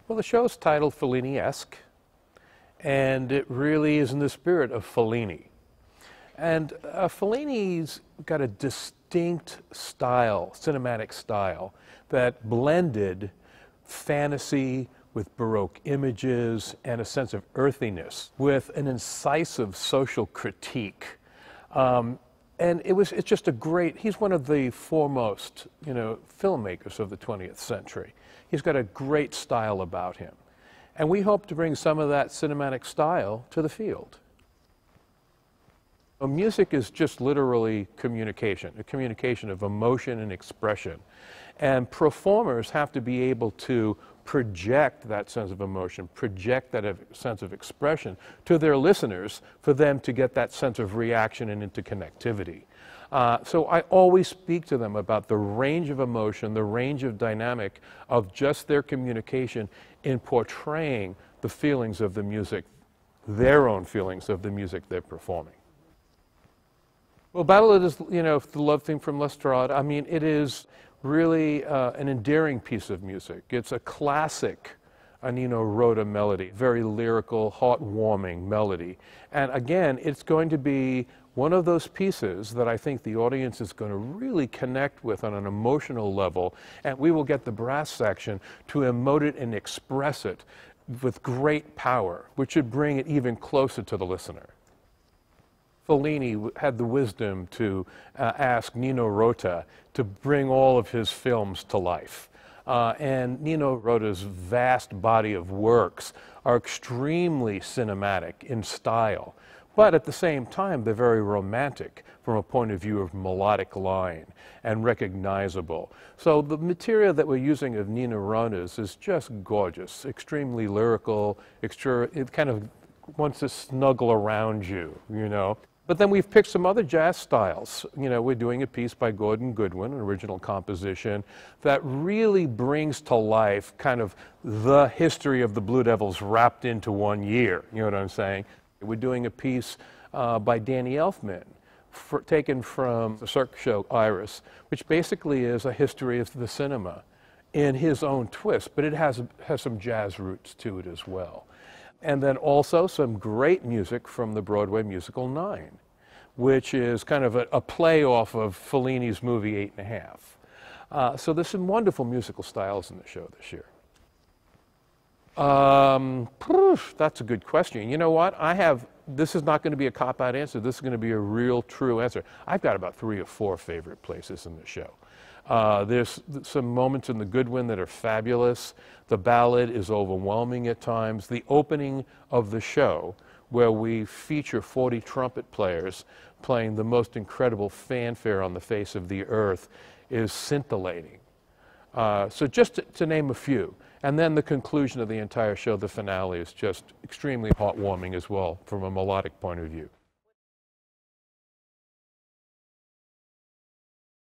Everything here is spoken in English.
Well, the show's titled Fellini-esque, and it really is in the spirit of Fellini. And Fellini's got a distinct style, cinematic style, that blended fantasy with Baroque images and a sense of earthiness with an incisive social critique. And it's just a great, he's one of the foremost, filmmakers of the 20th century. He's got a great style about him. And we hope to bring some of that cinematic style to the field. Well, music is just literally communication, a communication of emotion and expression. And performers have to be able to project that sense of emotion, project that sense of expression to their listeners for them to get that sense of reaction and interconnectivity. So I always speak to them about the range of emotion, the range of dynamic of just their communication in portraying the feelings of the music, their own feelings of the music they're performing. Well, Ballad is, the love theme from Lestrade. I mean, it is really an endearing piece of music. It's a classic Nino Rota melody, very lyrical, heartwarming melody. And again, it's going to be one of those pieces that I think the audience is going to really connect with on an emotional level, and we will get the brass section to emote it and express it with great power, which should bring it even closer to the listener. Fellini had the wisdom to ask Nino Rota to bring all of his films to life. And Nino Rota's vast body of works are extremely cinematic in style, but at the same time they're very romantic from a point of view of melodic line and recognizable. So the material that we're using of Nino Rota's is just gorgeous, extremely lyrical, it kind of wants to snuggle around you, But then we've picked some other jazz styles. We're doing a piece by Gordon Goodwin, an original composition, that really brings to life kind of the history of the Blue Devils wrapped into 1 year, you know what I'm saying? We're doing a piece by Danny Elfman, taken from the circus show Iris, which basically is a history of the cinema in his own twist, but it has some jazz roots to it as well. And then also some great music from the Broadway musical 9, which is kind of a play off of Fellini's movie 8 1/2. So there's some wonderful musical styles in the show this year. That's a good question. You know what? This is not going to be a cop-out answer. This is going to be a real, true answer. I've got about 3 or 4 favorite places in the show. There's some moments in the Goodwin that are fabulous. The Ballad is overwhelming at times. The opening of the show, where we feature 40 trumpet players playing the most incredible fanfare on the face of the earth, is scintillating. So just to name a few. And then the conclusion of the entire show, the finale, is just extremely heartwarming as well from a melodic point of view.